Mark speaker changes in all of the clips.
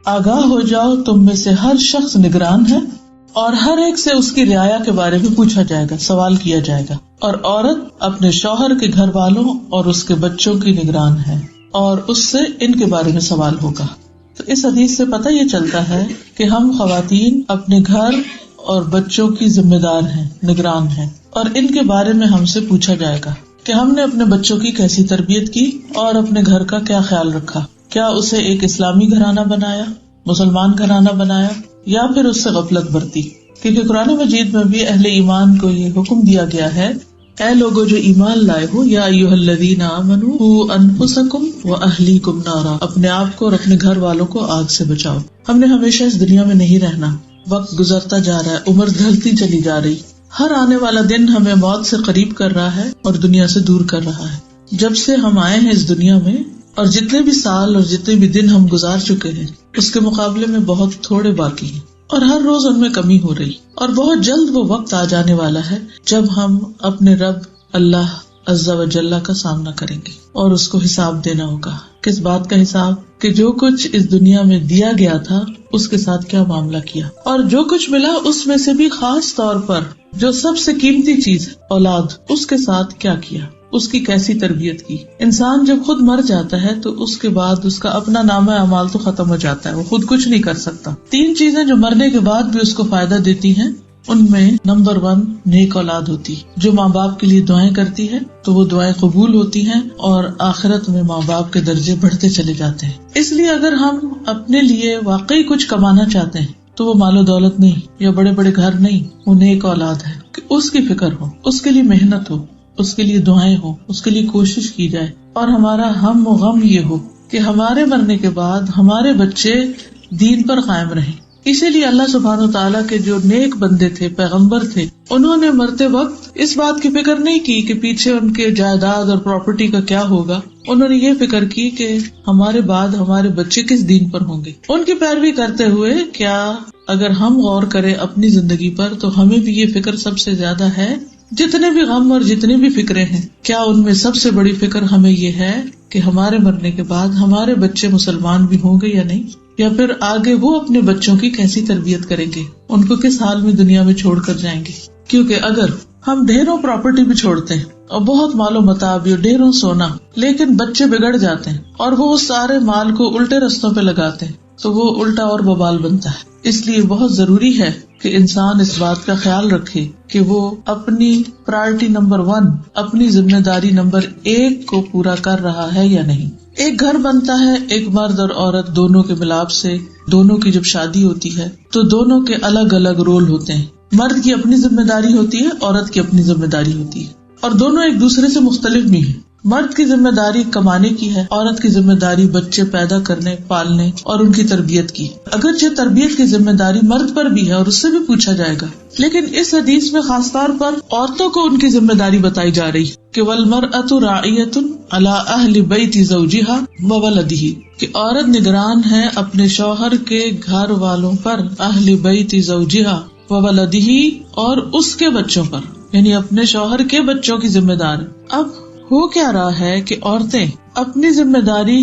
Speaker 1: آگاہ ہو جاؤ تم میں سے ہر شخص نگران ہے اور ہر ایک سے اس کی رعایا کے بارے میں پوچھا جائے گا، سوال کیا جائے گا، اور عورت اپنے شوہر کے گھر والوں اور اس کے بچوں کی نگران ہے اور اس سے ان کے بارے میں سوال ہوگا۔ تو اس حدیث سے پتہ یہ چلتا ہے کہ ہم خواتین اپنے گھر اور بچوں کی ذمہ دار ہیں، نگران ہیں، اور ان کے بارے میں ہم سے پوچھا جائے گا کہ ہم نے اپنے بچوں کی کیسی تربیت کی اور اپنے گھر کا کیا خیال رکھا، کیا اسے ایک اسلامی گھرانہ بنایا، مسلمان گھرانہ بنایا، یا پھر اس سے غفلت برتی۔ کیونکہ قرآن مجید میں بھی اہل ایمان کو یہ حکم دیا گیا ہے، اے لوگوں جو ایمان لائے ہو، یا ایھا الذین آمنوا قوا انفسکم واہلیکم نارا، اپنے آپ کو اور اپنے گھر والوں کو آگ سے بچاؤ۔ ہم نے ہمیشہ اس دنیا میں نہیں رہنا، وقت گزرتا جا رہا ہے، عمر ڈھلتی چلی جا رہی، ہر آنے والا دن ہمیں موت سے قریب کر رہا ہے اور دنیا سے دور کر رہا ہے۔ جب سے ہم آئے ہیں اس دنیا میں اور جتنے بھی سال اور جتنے بھی دن ہم گزار چکے ہیں اس کے مقابلے میں بہت تھوڑے باقی ہیں، اور ہر روز ان میں کمی ہو رہی، اور بہت جلد وہ وقت آ جانے والا ہے جب ہم اپنے رب اللہ عز و جل کا سامنا کریں گے اور اس کو حساب دینا ہوگا۔ کس بات کا حساب؟ کہ جو کچھ اس دنیا میں دیا گیا تھا اس کے ساتھ کیا معاملہ کیا، اور جو کچھ ملا اس میں سے بھی خاص طور پر جو سب سے قیمتی چیز اولاد، اس کے ساتھ کیا کیا، اس کی کیسی تربیت کی۔ انسان جب خود مر جاتا ہے تو اس کے بعد اس کا اپنا نامہ اعمال تو ختم ہو جاتا ہے، وہ خود کچھ نہیں کر سکتا۔ تین چیزیں جو مرنے کے بعد بھی اس کو فائدہ دیتی ہیں، ان میں نمبر 1 نیک اولاد ہوتی، جو ماں باپ کے لیے دعائیں کرتی ہے تو وہ دعائیں قبول ہوتی ہیں اور آخرت میں ماں باپ کے درجے بڑھتے چلے جاتے ہیں۔ اس لیے اگر ہم اپنے لیے واقعی کچھ کمانا چاہتے ہیں تو وہ مال و دولت نہیں یا بڑے بڑے گھر نہیں، وہ نیک اولاد ہے کہ اس کی فکر ہو، اس کے لیے محنت ہو، اس کے لیے دعائیں ہو، اس کے لیے کوشش کی جائے، اور ہمارا ہم و غم یہ ہو کہ ہمارے مرنے کے بعد ہمارے بچے دین پر قائم رہیں۔ اسی لیے اللہ سبحانہ وتعالیٰ کے جو نیک بندے تھے، پیغمبر تھے، انہوں نے مرتے وقت اس بات کی فکر نہیں کی کہ پیچھے ان کے جائیداد اور پراپرٹی کا کیا ہوگا، انہوں نے یہ فکر کی کہ ہمارے بعد ہمارے بچے کس دین پر ہوں گے۔ ان کی پیروی کرتے ہوئے کیا اگر ہم غور کریں اپنی زندگی پر تو ہمیں بھی یہ فکر سب سے زیادہ ہے، جتنے بھی غم اور جتنی بھی فکریں ہیں، کیا ان میں سب سے بڑی فکر ہمیں یہ ہے کہ ہمارے مرنے کے بعد ہمارے بچے مسلمان بھی ہوں گے یا نہیں، یا پھر آگے وہ اپنے بچوں کی کیسی تربیت کریں گے، ان کو کس حال میں دنیا میں چھوڑ کر جائیں گے۔ کیونکہ اگر ہم ڈھیروں پراپرٹی بھی چھوڑتے ہیں اور بہت مال و متاع بھی اور ڈھیروں سونا، لیکن بچے بگڑ جاتے ہیں اور وہ اس سارے مال کو الٹے رستوں پہ لگاتے ہیں تو وہ الٹا اور وبال بنتا ہے۔ اس لیے بہت ضروری ہے کہ انسان اس بات کا خیال رکھے کہ وہ اپنی پرائرٹی نمبر 1، اپنی ذمہ داری نمبر 1 کو پورا کر رہا ہے یا نہیں۔ ایک گھر بنتا ہے ایک مرد اور عورت دونوں کے ملاپ سے، دونوں کی جب شادی ہوتی ہے تو دونوں کے الگ الگ رول ہوتے ہیں، مرد کی اپنی ذمہ داری ہوتی ہے، عورت کی اپنی ذمہ داری ہوتی ہے، اور دونوں ایک دوسرے سے مختلف بھی ہیں۔ مرد کی ذمہ داری کمانے کی ہے، عورت کی ذمہ داری بچے پیدا کرنے، پالنے اور ان کی تربیت کی۔ اگرچہ تربیت کی ذمہ داری مرد پر بھی ہے اور اس سے بھی پوچھا جائے گا، لیکن اس حدیث میں خاص طور پر عورتوں کو ان کی ذمہ داری بتائی جا رہی کہ وَالْمَرْأَةُ رَاعِيَةٌ عَلَىٰ أَهْلِ بَيْتِ زَوْجِهَا وَوَلَدِهِ، کہ عورت نگران ہے اپنے شوہر کے گھر والوں پر، اہل بیت زوجها وولده، اور اس کے بچوں پر، یعنی اپنے شوہر کے بچوں کی ذمہ دار۔ اب ہو کیا رہا ہے کہ عورتیں اپنی ذمہ داری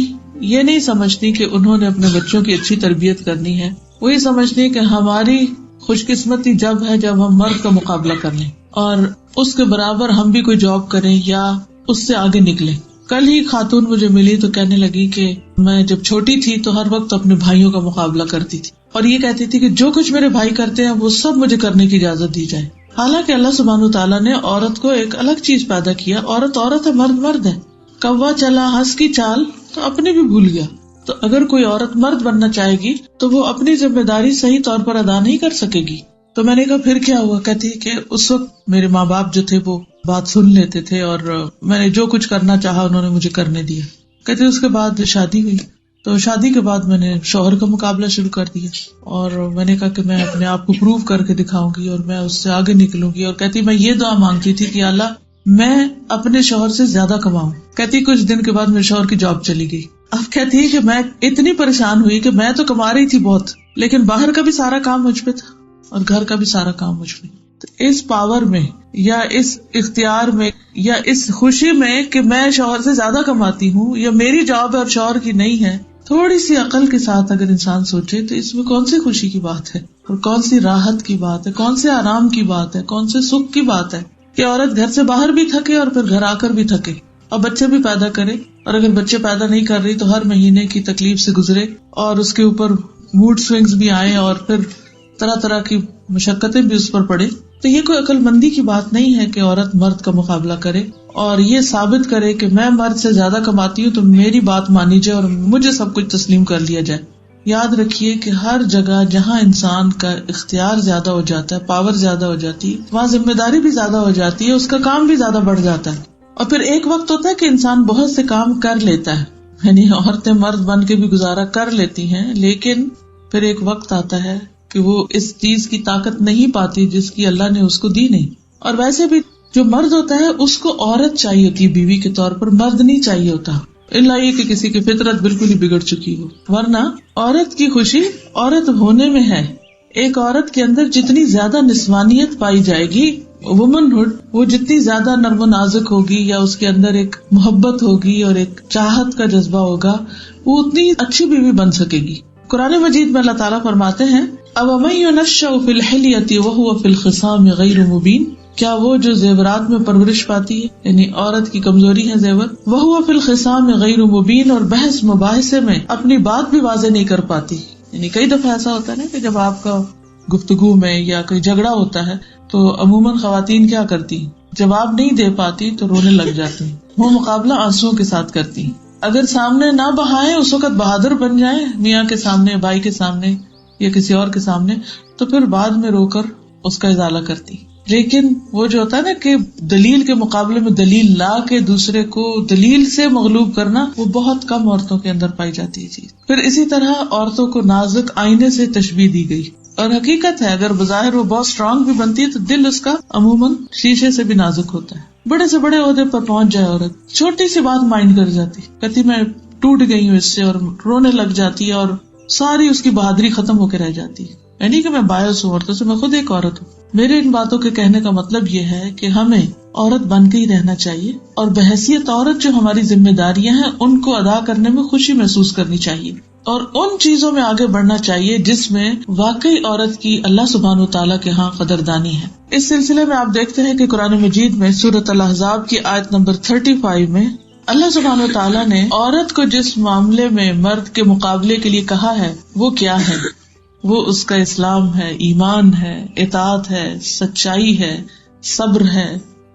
Speaker 1: یہ نہیں سمجھتی کہ انہوں نے اپنے بچوں کی اچھی تربیت کرنی ہے، وہ یہ سمجھتی ہے کہ ہماری خوش قسمتی جب ہے جب ہم مرد کا مقابلہ کر لیں اور اس کے برابر ہم بھی کوئی جاب کریں یا اس سے آگے نکلیں۔ کل ہی خاتون مجھے ملی تو کہنے لگی کہ میں جب چھوٹی تھی تو ہر وقت اپنے بھائیوں کا مقابلہ کرتی تھی اور یہ کہتی تھی کہ جو کچھ میرے بھائی کرتے ہیں وہ سب مجھے کرنے کی اجازت دی جائے۔ حالانکہ اللہ سبحانہ وتعالیٰ نے عورت کو ایک الگ چیز پیدا کیا، عورت عورت ہے، مرد مرد ہے۔ کوا چلا ہنس کی چال تو اپنی بھی بھول گیا۔ تو اگر کوئی عورت مرد بننا چاہے گی تو وہ اپنی ذمہ داری صحیح طور پر ادا نہیں کر سکے گی۔ تو میں نے کہا پھر کیا ہوا؟ کہتی کہ اس وقت میرے ماں باپ جو تھے وہ بات سن لیتے تھے اور میں نے جو کچھ کرنا چاہا انہوں نے مجھے کرنے دیا۔ کہتے اس کے بعد شادی ہوئی تو شادی کے بعد میں نے شوہر کا مقابلہ شروع کر دیا اور میں نے کہا کہ میں اپنے آپ کو پروو کر کے دکھاؤں گی اور میں اس سے آگے نکلوں گی، اور کہتی میں یہ دعا مانگتی تھی کہ اللہ میں اپنے شوہر سے زیادہ کماؤں۔ کہتی کچھ دن کے بعد میرے شوہر کی جاب چلی گئی۔ اب کہتی ہے کہ میں اتنی پریشان ہوئی کہ میں تو کما رہی تھی بہت، لیکن باہر کا بھی سارا کام مجھ پہ تھا اور گھر کا بھی سارا کام مجھ پہ۔ تو اس پاور میں یا اس اختیار میں یا اس خوشی میں کہ میں شوہر سے زیادہ کماتی ہوں یا میری جاب ہے اور شوہر کی نہیں ہے، تھوڑی سی عقل کے ساتھ اگر انسان سوچے تو اس میں کون سی خوشی کی بات ہے اور کون سی راحت کی بات ہے، کون سے آرام کی بات ہے، کون سے سکھ کی بات ہے کہ عورت گھر سے باہر بھی تھکے اور پھر گھر آ کر بھی تھکے اور بچے بھی پیدا کرے، اور اگر بچے پیدا نہیں کر رہی تو ہر مہینے کی تکلیف سے گزرے اور اس کے اوپر موڈ سوئنگز بھی آئیں اور پھر طرح طرح کی مشقتیں بھی اس پر پڑے. تو یہ کوئی عقل مندی کی بات نہیں ہے کہ عورت مرد کا مقابلہ کرے اور یہ ثابت کرے کہ میں مرد سے زیادہ کماتی ہوں تو میری بات مانی جائے اور مجھے سب کچھ تسلیم کر لیا جائے. یاد رکھیے کہ ہر جگہ جہاں انسان کا اختیار زیادہ ہو جاتا ہے، پاور زیادہ ہو جاتی ہے، وہاں ذمہ داری بھی زیادہ ہو جاتی ہے، اس کا کام بھی زیادہ بڑھ جاتا ہے. اور پھر ایک وقت ہوتا ہے کہ انسان بہت سے کام کر لیتا ہے، یعنی عورتیں مرد بن کے بھی گزارا کر لیتی ہیں، لیکن پھر ایک وقت آتا ہے کہ وہ اس چیز کی طاقت نہیں پاتی جس کی اللہ نے اس کو دی نہیں. اور ویسے بھی جو مرد ہوتا ہے اس کو عورت چاہیے ہوتی ہے بیوی کے طور پر، مرد نہیں چاہیے ہوتا، اللہ یہ کہ کسی کی فطرت بالکل ہی بگڑ چکی ہو. ورنہ عورت کی خوشی عورت ہونے میں ہے. ایک عورت کے اندر جتنی زیادہ نسوانیت پائی جائے گی، وومن ہوڈ، وہ جتنی زیادہ نرم و نازک ہوگی یا اس کے اندر ایک محبت ہوگی اور ایک چاہت کا جذبہ ہوگا، وہ اتنی اچھی بیوی بن سکے گی. قرآن مجید میں اللہ تعالیٰ فرماتے ہیں أَوَمَن يُنَشَّأُ فِي الْحِلْيَةِ وَهُوَ فِي الْخِصَامِ غَيْرُ مُبِينٍ، کیا وہ جو زیورات میں پرورش پاتی ہے، یعنی عورت کی کمزوری ہے زیور، وَهُوَ فِي الْخِصَامِ غَيْرُ مُبِينٍ، اور بحث مباحثے میں اپنی بات بھی واضح نہیں کر پاتی. یعنی کئی دفعہ ایسا ہوتا ہے نا کہ جب آپ کا گفتگو میں یا کوئی جھگڑا ہوتا ہے تو عموماً خواتین کیا کرتی ہیں، جواب نہیں دے پاتی تو رونے لگ جاتی ہیں، وہ مقابلہ آنسوؤں کے ساتھ کرتی ہیں. اگر سامنے نہ بہائیں، اس وقت بہادر بن جائیں میاں کے سامنے، بھائی کے سامنے یا کسی اور کے سامنے، تو پھر بعد میں رو کر اس کا ازالہ کرتی. لیکن وہ جو ہوتا ہے نا کہ دلیل کے مقابلے میں دلیل لا کے دوسرے کو دلیل سے مغلوب کرنا، وہ بہت کم عورتوں کے اندر پائی جاتی ہے چیز. پھر اسی طرح عورتوں کو نازک آئینے سے تشبیہ دی گئی، اور حقیقت ہے اگر بظاہر وہ بہت اسٹرانگ بھی بنتی ہے تو دل اس کا عموماً شیشے سے بھی نازک ہوتا ہے. بڑے سے بڑے عہدے پر پہنچ جائے عورت، چھوٹی سی بات مائنڈ کر جاتی، کہتی میں ٹوٹ گئی ہوں اس سے، اور رونے لگ جاتی ہے اور ساری اس کی بہادری ختم ہو کے رہ جاتی ہے. یعنی کہ میں باعث ہوں عورتوں سے، میں خود ایک عورت ہوں. میرے ان باتوں کے کہنے کا مطلب یہ ہے کہ ہمیں عورت بن کے ہی رہنا چاہیے، اور بحیثیت عورت جو ہماری ذمہ داریاں ہیں ان کو ادا کرنے میں خوشی محسوس کرنی چاہیے، اور ان چیزوں میں آگے بڑھنا چاہیے جس میں واقعی عورت کی اللہ سبحانہ وتعالیٰ کے ہاں قدردانی ہے. اس سلسلے میں آپ دیکھتے ہیں کہ قرآن مجید میں سورۃ الاحزاب کی آیت نمبر 35 میں اللہ سبحانہ وتعالیٰ نے عورت کو جس معاملے میں مرد کے مقابلے کے لیے کہا ہے وہ کیا ہے؟ وہ اس کا اسلام ہے، ایمان ہے، اطاعت ہے، سچائی ہے، صبر ہے،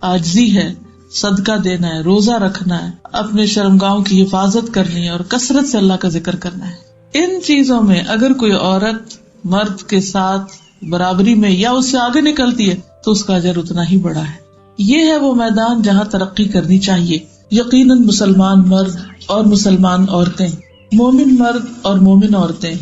Speaker 1: عاجزی ہے، صدقہ دینا ہے، روزہ رکھنا ہے، اپنے شرمگاہوں کی حفاظت کرنی ہے، اور کثرت سے اللہ کا ذکر کرنا ہے. ان چیزوں میں اگر کوئی عورت مرد کے ساتھ برابری میں یا اس سے آگے نکلتی ہے تو اس کا اجر اتنا ہی بڑا ہے. یہ ہے وہ میدان جہاں ترقی کرنی چاہیے. یقیناً مسلمان مرد اور مسلمان عورتیں، مومن مرد اور مومن عورتیں،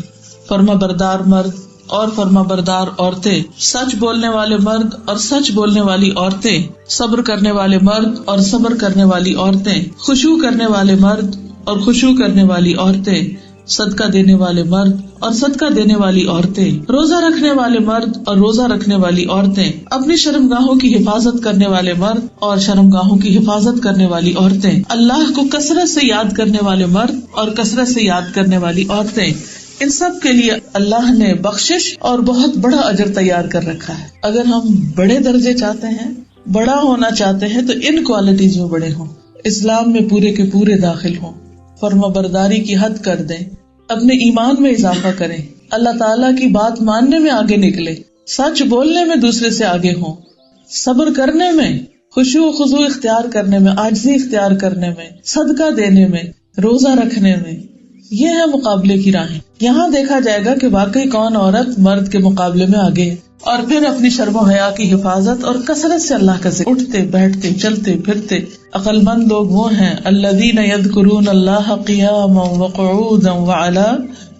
Speaker 1: فرما بردار مرد اور فرما بردار عورتیں، سچ بولنے والے مرد اور سچ بولنے والی عورتیں، صبر کرنے والے مرد اور صبر کرنے والی عورتیں، خشوع کرنے والے مرد اور خشوع کرنے والی عورتیں، صدقہ دینے والے مرد اور صدقہ دینے والی عورتیں، روزہ رکھنے والے مرد اور روزہ رکھنے والی عورتیں، اپنی شرمگاہوں کی حفاظت کرنے والے مرد اور شرمگاہوں کی حفاظت کرنے والی عورتیں، اللہ کو کثرت سے یاد کرنے والے مرد اور کثرت سے یاد کرنے والی عورتیں. ان سب کے لیے اللہ نے بخشش اور بہت بڑا اجر تیار کر رکھا ہے. اگر ہم بڑے درجے چاہتے ہیں، بڑا ہونا چاہتے ہیں، تو ان کوالٹیز میں بڑے ہوں، اسلام میں پورے کے پورے داخل ہوں، فرما برداری کی حد کر دیں، اپنے ایمان میں اضافہ کریں، اللہ تعالیٰ کی بات ماننے میں آگے نکلے، سچ بولنے میں دوسرے سے آگے ہوں، صبر کرنے میں، خشوع و خضوع اختیار کرنے میں، عاجزی اختیار کرنے میں، صدقہ دینے میں، روزہ رکھنے میں. یہ ہے مقابلے کی راہیں. یہاں دیکھا جائے گا کہ واقعی کون عورت مرد کے مقابلے میں آگے ہے. اور پھر اپنی شرم و حیا کی حفاظت اور کثرت سے اللہ کا ذکر، اٹھتے بیٹھتے چلتے پھرتے. عقل مند لوگ وہ ہیں الذین یذکرون اللہ قیاما وقعودا وعلی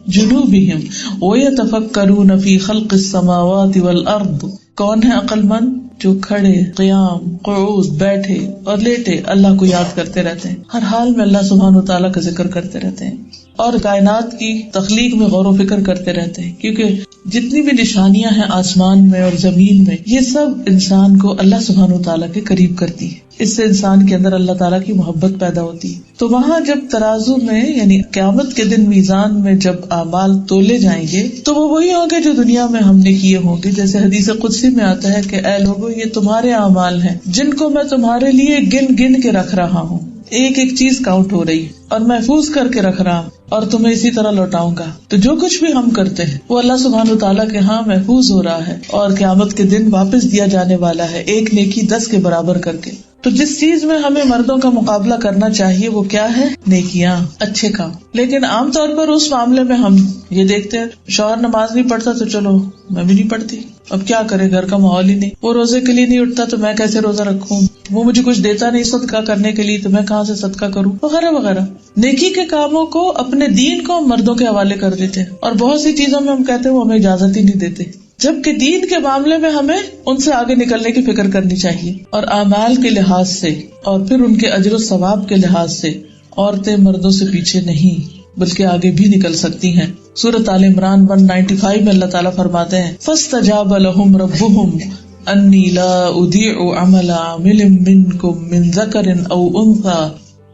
Speaker 1: جنوبہم ویتفکرون فی خلق السماوات والارض. کون ہے عقل مند؟ جو کھڑے، قیام، قعود، بیٹھے اور لیٹے اللہ کو یاد کرتے رہتے ہیں، ہر حال میں اللہ سبحانہ وتعالیٰ کا ذکر کرتے رہتے ہیں. اور کائنات کی تخلیق میں غور و فکر کرتے رہتے ہیں، کیونکہ جتنی بھی نشانیاں ہیں آسمان میں اور زمین میں، یہ سب انسان کو اللہ سبحانہ وتعالیٰ کے قریب کرتی ہے. اس سے انسان کے اندر اللہ تعالیٰ کی محبت پیدا ہوتی ہے. تو وہاں جب ترازو میں یعنی قیامت کے دن میزان میں جب اعمال تولے جائیں گے تو وہ وہی ہوں گے جو دنیا میں ہم نے کیے ہوں گے. جیسے حدیث قدسی میں آتا ہے کہ اے لوگو، یہ تمہارے اعمال ہیں جن کو میں تمہارے لیے گن گن کے رکھ رہا ہوں. ایک ایک چیز کاؤنٹ ہو رہی ہے اور محفوظ کر کے رکھ رہا ہوں اور تمہیں اسی طرح لوٹاؤں گا. تو جو کچھ بھی ہم کرتے ہیں وہ اللہ سبحانہ وتعالیٰ کے ہاں محفوظ ہو رہا ہے اور قیامت کے دن واپس دیا جانے والا ہے، ایک نیکی 10 کے برابر کر کے. تو جس چیز میں ہمیں مردوں کا مقابلہ کرنا چاہیے وہ کیا ہے؟ نیکیاں، اچھے کام. لیکن عام طور پر اس معاملے میں ہم یہ دیکھتے ہیں شوہر نماز نہیں پڑھتا تو چلو میں بھی نہیں پڑھتی، اب کیا کرے، گھر کا ماحول ہی نہیں. وہ روزے کے لیے نہیں اٹھتا تو میں کیسے روزہ رکھوں، وہ مجھے کچھ دیتا نہیں صدقہ کرنے کے لیے تو میں کہاں سے صدقہ کروں، وغیرہ وغیرہ. نیکی کے کاموں کو، اپنے دین کو مردوں کے حوالے کر دیتے ہیں اور بہت سی چیزوں میں ہم کہتے ہیں وہ ہمیں اجازت ہی نہیں دیتے، جبکہ دین کے معاملے میں ہمیں ان سے آگے نکلنے کی فکر کرنی چاہیے. اور اعمال کے لحاظ سے اور پھر ان کے اجر و ثواب کے لحاظ سے عورتیں مردوں سے پیچھے نہیں بلکہ آگے بھی نکل سکتی ہیں. سورۃ آل عمران 195 میں اللہ تعالیٰ فرماتے ہیں فاستجاب لهم ربهم انی لا اضیع عمل عامل منکم من ذکر او انثی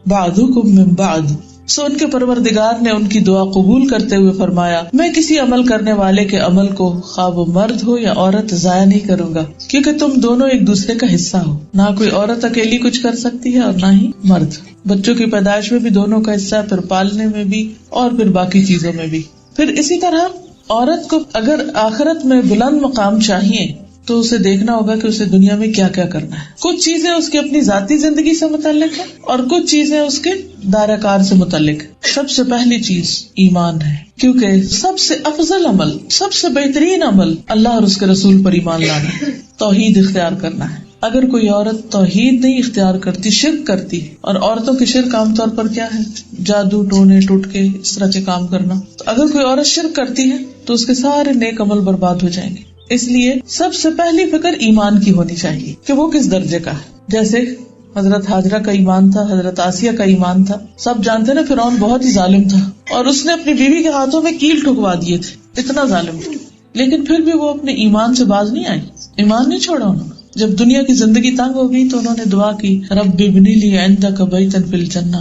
Speaker 1: بعضکم من بعض. سو ان کے پروردگار نے ان کی دعا قبول کرتے ہوئے فرمایا، میں کسی عمل کرنے والے کے عمل کو خواہ وہ مرد ہو یا عورت ضائع نہیں کروں گا، کیونکہ تم دونوں ایک دوسرے کا حصہ ہو. نہ کوئی عورت اکیلی کچھ کر سکتی ہے اور نہ ہی مرد. بچوں کی پیدائش میں بھی دونوں کا حصہ، پھر پالنے میں بھی اور پھر باقی چیزوں میں بھی. پھر اسی طرح عورت کو اگر آخرت میں بلند مقام چاہیے تو اسے دیکھنا ہوگا کہ اسے دنیا میں کیا کیا کرنا ہے. کچھ چیزیں اس کی اپنی ذاتی زندگی سے متعلق ہے اور کچھ چیزیں اس کے دائرہ کار سے متعلق ہے. سب سے پہلی چیز ایمان ہے، کیونکہ سب سے افضل عمل، سب سے بہترین عمل اللہ اور اس کے رسول پر ایمان لانا ہے، توحید اختیار کرنا ہے. اگر کوئی عورت توحید نہیں اختیار کرتی، شرک کرتی، اور عورتوں کے شرک عام طور پر کیا ہے؟ جادو ٹونے ٹوٹکے اس طرح کے کام کرنا. تو اگر کوئی عورت شرک کرتی ہے تو اس کے سارے نیک عمل برباد ہو جائیں گے. اس لیے سب سے پہلی فکر ایمان کی ہونی چاہیے کہ وہ کس درجے کا ہے. جیسے حضرت ہاجرہ کا ایمان تھا، حضرت آسیہ کا ایمان تھا. سب جانتے نا فرعون بہت ہی ظالم تھا اور اس نے اپنی بیوی کے ہاتھوں میں کیل ٹھکوا دیے تھے، اتنا ظالم تھا. لیکن پھر بھی وہ اپنے ایمان سے باز نہیں آئی، ایمان نہیں چھوڑا انہوں نے. جب دنیا کی زندگی تنگ ہو گئی تو انہوں نے دعا کی، رب ابنی لی عندک بیتا فی الجنہ،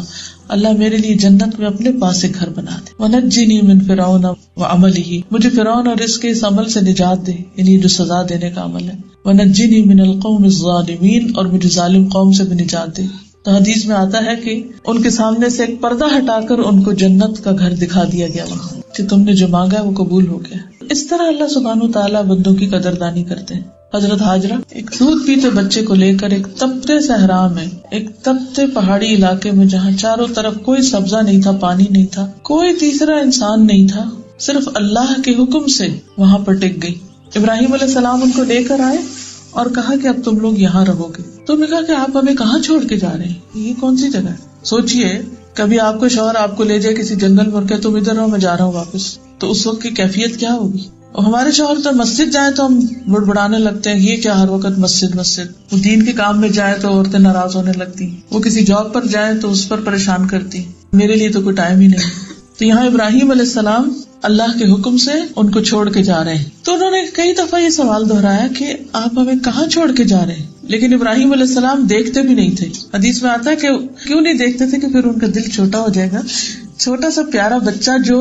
Speaker 1: اللہ میرے لیے جنت میں اپنے پاس ایک گھر بنا دے. ونجنی من فرعون وعملہ، مجھے فرعون اور اس کے اس عمل سے نجات دے، یعنی جو سزا دینے کا عمل ہے. ونجنی من القوم الظالمین، اور مجھے ظالم قوم سے بھی نجات دے. تو حدیث میں آتا ہے کہ ان کے سامنے سے ایک پردہ ہٹا کر ان کو جنت کا گھر دکھا دیا گیا وہاں کہ تم نے جو مانگا وہ قبول ہو گیا. اس طرح اللہ سبحانہ وتعالیٰ بندوں کی قدردانی کرتے ہیں. حضرت ہاجرہ ایک دودھ پیتے بچے کو لے کر ایک تپتے صحرا میں، ایک تپتے پہاڑی علاقے میں جہاں چاروں طرف کوئی سبزہ نہیں تھا، پانی نہیں تھا، کوئی تیسرا انسان نہیں تھا، صرف اللہ کے حکم سے وہاں پر ٹک گئی. ابراہیم علیہ السلام ان کو لے کر آئے اور کہا کہ اب تم لوگ یہاں رہو گے. تم نے کہا کہ آپ ہمیں کہاں چھوڑ کے جا رہے ہیں، یہ کون سی جگہ ہے؟ سوچئے کبھی آپ کو شوہر آپ کو لے جائے کسی جنگل میں اور کہ تم ادھر رہو میں جا رہا ہوں واپس، تو اس وقت کی کیفیت کیا ہوگی؟ ہمارے شوہر تو مسجد جائیں تو ہم بڑبڑانے لگتے ہیں، یہ کیا ہر وقت مسجد مسجد. وہ دین کے کام میں جائیں تو عورتیں ناراض ہونے لگتی، وہ کسی جاب پر جائیں تو اس پر پریشان کرتی، میرے لیے تو کوئی ٹائم ہی نہیں. تو یہاں ابراہیم علیہ السلام اللہ کے حکم سے ان کو چھوڑ کے جا رہے ہیں. تو انہوں نے کئی دفعہ یہ سوال دہرایا کہ آپ ہمیں کہاں چھوڑ کے جا رہے ہیں، لیکن ابراہیم علیہ السلام دیکھتے بھی نہیں تھے. حدیث میں آتا ہے کہ کیوں نہیں دیکھتے تھے کہ پھر ان کا دل چھوٹا ہو جائے گا. چھوٹا سا پیارا بچہ جو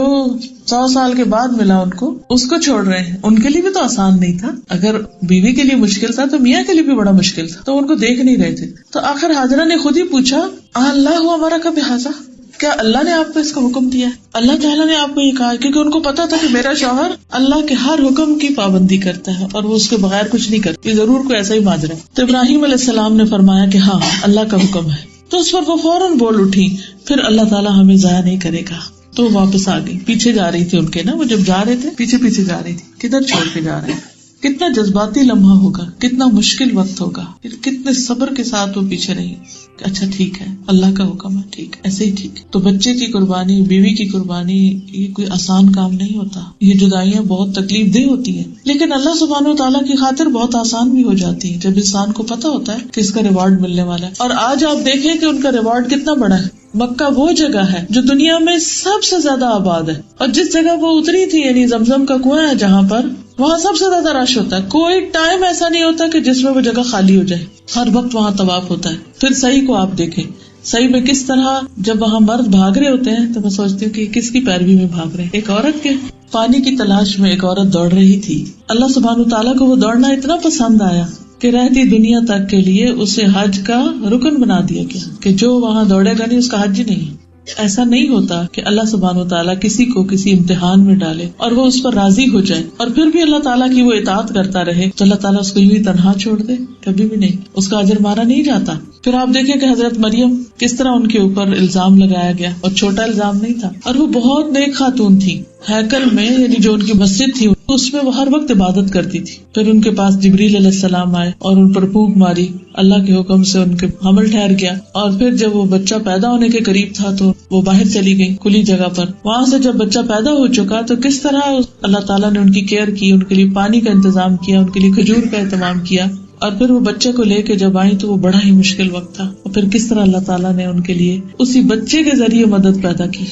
Speaker 1: 100 سال کے بعد ملا ان کو، اس کو چھوڑ رہے ہیں. ان کے لیے بھی تو آسان نہیں تھا، اگر بیوی کے لیے مشکل تھا تو میاں کے لیے بھی بڑا مشکل تھا. تو ان کو دیکھ نہیں رہے تھے. تو آخر ہاجرہ نے خود ہی پوچھا، اللہ ہمارا کا بحاظہ، کیا اللہ نے آپ کو اس کا حکم دیا ہے؟ اللہ تعالیٰ نے آپ کو یہ کہا، کیونکہ ان کو پتا تھا کہ میرا شوہر اللہ کے ہر حکم کی پابندی کرتا ہے اور وہ اس کے بغیر کچھ نہیں کرتا، یہ ضرور کوئی ایسا ہی ماجرا ہے. تو ابراہیم علیہ السلام نے فرمایا کہ ہاں اللہ کا حکم ہے. تو اس پر وہ فوراً بول اٹھی، پھر اللہ تعالیٰ ہمیں ضائع نہیں کرے گا. تو واپس آ گئی. پیچھے جا رہی تھی ان کے نا، وہ جب جا رہے تھے پیچھے پیچھے جا رہی تھی، کدھر چھوڑ کے جا رہے ہیں. کتنا جذباتی لمحہ ہوگا، کتنا مشکل وقت ہوگا، کتنے صبر کے ساتھ وہ پیچھے رہی. اچھا ٹھیک ہے، اللہ کا حکم ہے، ٹھیک ایسے ہی ٹھیک. تو بچے کی قربانی، بیوی کی قربانی، یہ کوئی آسان کام نہیں ہوتا. یہ جدائیاں بہت تکلیف دہ ہوتی ہیں، لیکن اللہ سبحانہ وتعالیٰ کی خاطر بہت آسان بھی ہو جاتی ہے جب انسان کو پتا ہوتا ہے کہ اس کا ریوارڈ ملنے والا ہے. اور آج آپ دیکھیں کہ ان کا ریوارڈ کتنا بڑا ہے. مکہ وہ جگہ ہے جو دنیا میں سب سے زیادہ آباد ہے، اور جس جگہ وہ اتری تھی یعنی زمزم کا کنواں ہے جہاں پر، وہاں سب سے زیادہ رش ہوتا ہے. کوئی ٹائم ایسا نہیں ہوتا کہ جس میں وہ جگہ خالی ہو جائے، ہر وقت وہاں طواف ہوتا ہے. پھر صحیح کو آپ دیکھیں، صحیح میں کس طرح جب وہاں مرد بھاگ رہے ہوتے ہیں تو میں سوچتی ہوں کہ کس کی پیروی میں بھاگ رہے ہیں. ایک عورت کے پانی کی تلاش میں ایک عورت دوڑ رہی تھی. اللہ سبحانہ وتعالیٰ کو وہ دوڑنا اتنا پسند آیا کہ رہتی دنیا تک کے لیے اسے حج کا رکن بنا دیا گیا کہ جو وہاں دوڑے گا نہیں اس کا حج ہی نہیں. ایسا نہیں ہوتا کہ اللہ سبحانہ وتعالیٰ کسی کو کسی امتحان میں ڈالے اور وہ اس پر راضی ہو جائے اور پھر بھی اللہ تعالیٰ کی وہ اطاعت کرتا رہے تو اللہ تعالیٰ اس کو یوں ہی تنہا چھوڑ دے. کبھی بھی نہیں، اس کا اجر مارا نہیں جاتا. پھر آپ دیکھیں کہ حضرت مریم کس طرح ان کے اوپر الزام لگایا گیا، اور چھوٹا الزام نہیں تھا، اور وہ بہت نیک خاتون تھی. ہیکل میں یعنی جو ان کی مسجد تھی اس میں وہ ہر وقت عبادت کرتی تھی. پھر ان کے پاس جبریل علیہ السلام آئے اور ان پر پھونک ماری، اللہ کے حکم سے ان کے حمل ٹھہر گیا. اور پھر جب وہ بچہ پیدا ہونے کے قریب تھا تو وہ باہر چلی گئی کھلی جگہ پر. وہاں سے جب بچہ پیدا ہو چکا تو کس طرح اللہ تعالیٰ نے ان کی کیئر کی، ان کے لیے پانی کا انتظام کیا، ان کے لیے کھجور کا اہتمام کیا. اور پھر وہ بچے کو لے کے جب آئی تو وہ بڑا ہی مشکل وقت تھا، اور پھر کس طرح اللہ تعالیٰ نے ان کے لیے اسی بچے کے ذریعے مدد پیدا کی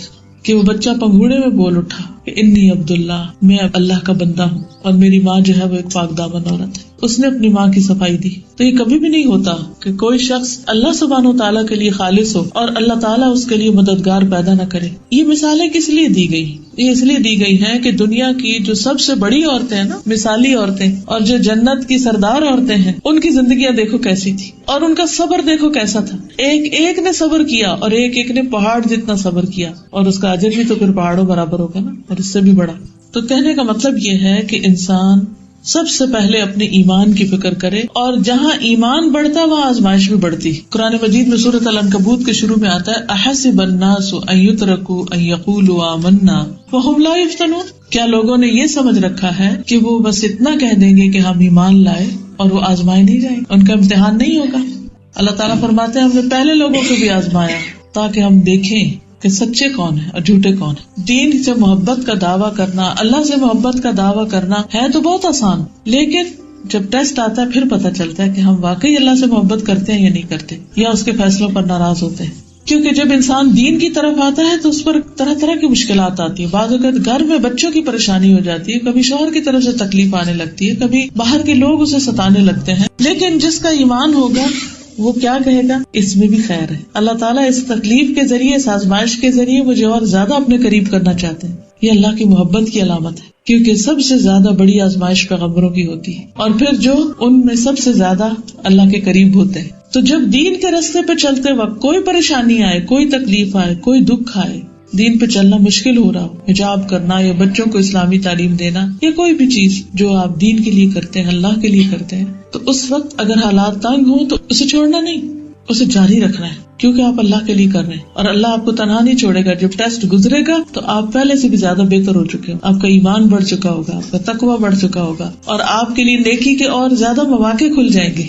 Speaker 1: کہ وہ بچہ پنگوڑے میں بول اٹھا کہ انی عبداللہ، میں اللہ کا بندہ ہوں، اور میری ماں جو ہے وہ ایک پاک دامن عورت ہے. اس نے اپنی ماں کی صفائی دی. تو یہ کبھی بھی نہیں ہوتا کہ کوئی شخص اللہ سبحانہ وتعالیٰ کے لیے خالص ہو اور اللہ تعالیٰ اس کے لیے مددگار پیدا نہ کرے. یہ مثالیں کس لیے دی گئی؟ یہ اس لیے دی گئی ہیں کہ دنیا کی جو سب سے بڑی عورتیں ہیں نا، مثالی عورتیں، اور جو جنت کی سردار عورتیں ہیں، ان کی زندگیاں دیکھو کیسی تھی، اور ان کا صبر دیکھو کیسا تھا. ایک ایک نے صبر کیا، اور ایک ایک نے پہاڑ جتنا صبر کیا، اور اس کا اجر بھی تو پھر پہاڑوں برابر ہوگا نا، اور اس سے بھی بڑا. تو کہنے کا مطلب یہ ہے کہ انسان سب سے پہلے اپنے ایمان کی فکر کرے، اور جہاں ایمان بڑھتا وہاں آزمائش بھی بڑھتی. قرآن مجید میں سورۃ العنکبوت کے شروع میں آتا ہے احسب الناس ان یترکوا ان یقولوا آمنا وہم لا یفتنون. کیا لوگوں نے یہ سمجھ رکھا ہے کہ وہ بس اتنا کہہ دیں گے کہ ہم ایمان لائے اور وہ آزمائے نہیں جائیں، ان کا امتحان نہیں ہوگا. اللہ تعالیٰ فرماتے ہیں ہم نے پہلے لوگوں کو بھی آزمایا تاکہ ہم دیکھیں کہ سچے کون ہیں اور جھوٹے کون ہیں. دین سے محبت کا دعویٰ کرنا، اللہ سے محبت کا دعویٰ کرنا ہے تو بہت آسان، لیکن جب ٹیسٹ آتا ہے پھر پتہ چلتا ہے کہ ہم واقعی اللہ سے محبت کرتے ہیں یا نہیں کرتے، یا اس کے فیصلوں پر ناراض ہوتے ہیں. کیونکہ جب انسان دین کی طرف آتا ہے تو اس پر طرح طرح کی مشکلات آتی ہیں. بعض اوقات گھر میں بچوں کی پریشانی ہو جاتی ہے، کبھی شوہر کی طرف سے تکلیف آنے لگتی ہے، کبھی باہر کے لوگ اسے ستانے لگتے ہیں. لیکن جس کا ایمان ہوگا وہ کیا کہے گا؟ اس میں بھی خیر ہے. اللہ تعالیٰ اس تکلیف کے ذریعے، اس آزمائش کے ذریعے مجھے اور زیادہ اپنے قریب کرنا چاہتے ہیں. یہ اللہ کی محبت کی علامت ہے، کیونکہ سب سے زیادہ بڑی آزمائش پیغمبروں کی ہوتی ہے، اور پھر جو ان میں سب سے زیادہ اللہ کے قریب ہوتے ہیں. تو جب دین کے راستے پہ چلتے وقت کوئی پریشانی آئے، کوئی تکلیف آئے، کوئی دکھ آئے، دین پہ چلنا مشکل ہو رہا ہو، حجاب کرنا یا بچوں کو اسلامی تعلیم دینا یا کوئی بھی چیز جو آپ دین کے لیے کرتے ہیں، اللہ کے لیے کرتے ہیں، تو اس وقت اگر حالات تنگ ہوں تو اسے چھوڑنا نہیں، اسے جاری رکھنا ہے، کیونکہ آپ اللہ کے لیے کر رہے ہیں اور اللہ آپ کو تنہا نہیں چھوڑے گا. جب ٹیسٹ گزرے گا تو آپ پہلے سے بھی زیادہ بہتر ہو چکے ہو، آپ کا ایمان بڑھ چکا ہوگا، آپ کا تقویٰ بڑھ چکا ہوگا، اور آپ کے لیے نیکی کے اور زیادہ مواقع کھل جائیں گے.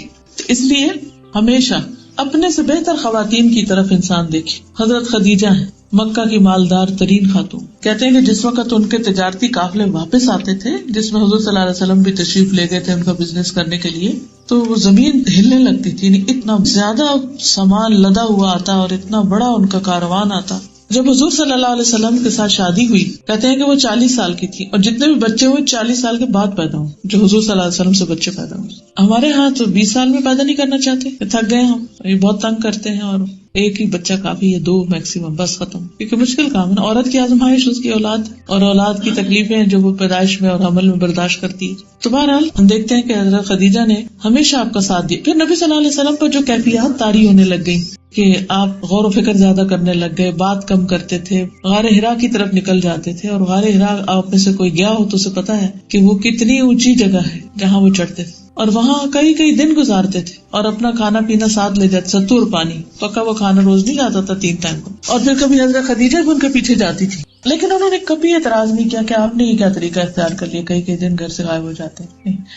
Speaker 1: اس لیے ہمیشہ اپنے سے بہتر خواتین کی طرف انسان دیکھے. حضرت خدیجہ ہیں مکہ کی مالدار ترین خاتون. کہتے ہیں کہ جس وقت ان کے تجارتی قافلے واپس آتے تھے، جس میں حضور صلی اللہ علیہ وسلم بھی تشریف لے گئے تھے ان کا بزنس کرنے کے لیے، تو وہ زمین ہلنے لگتی تھی. اتنا زیادہ سامان لدا ہوا آتا اور اتنا بڑا ان کا کاروان آتا. جب حضور صلی اللہ علیہ وسلم کے ساتھ شادی ہوئی، کہتے ہیں کہ وہ 40 سال کی تھی، اور جتنے بھی بچے ہوئے 40 سال کے بعد پیدا ہوئے، جو حضور صلی اللہ علیہ وسلم سے بچے پیدا ہوئے. ہمارے ہاں تو 20 سال میں پیدا نہیں کرنا چاہتے، تھک گئے ہم، یہ بہت تنگ کرتے ہیں، اور ایک ہی بچہ کافی ہے، 2 میکسیمم، بس ختم. کیونکہ مشکل کام ہے، عورت کی آزمائش اس کی اولاد، اور اولاد کی تکلیفیں جو وہ پیدائش میں اور حمل میں برداشت کرتی ہے. تو بہرحال ہم دیکھتے ہیں کہ حضرت خدیجہ نے ہمیشہ آپ کا ساتھ دیا. پھر نبی صلی اللہ علیہ وسلم پر جو کیفیات طاری ہونے لگ گئی کہ آپ غور و فکر زیادہ کرنے لگ گئے، بات کم کرتے تھے، غار ہرا کی طرف نکل جاتے تھے. اور غار ہرا آپ میں سے کوئی گیا ہو تو اسے پتا ہے کہ وہ کتنی اونچی جگہ ہے جہاں وہ چڑھتے تھے، اور وہاں کئی دن گزارتے تھے، اور اپنا کھانا پینا ساتھ لے جاتے، ستو اور پانی، پکا وہ کھانا روز نہیں جاتا تھا 3 ٹائم کو. اور پھر کبھی حضرت خدیجہ بھی ان کے پیچھے جاتی تھی، لیکن انہوں نے کبھی اعتراض نہیں کیا کہ آپ نے یہ کیا طریقہ اختیار کر لیا، کئی دن گھر سے غائب ہو جاتے ہیں.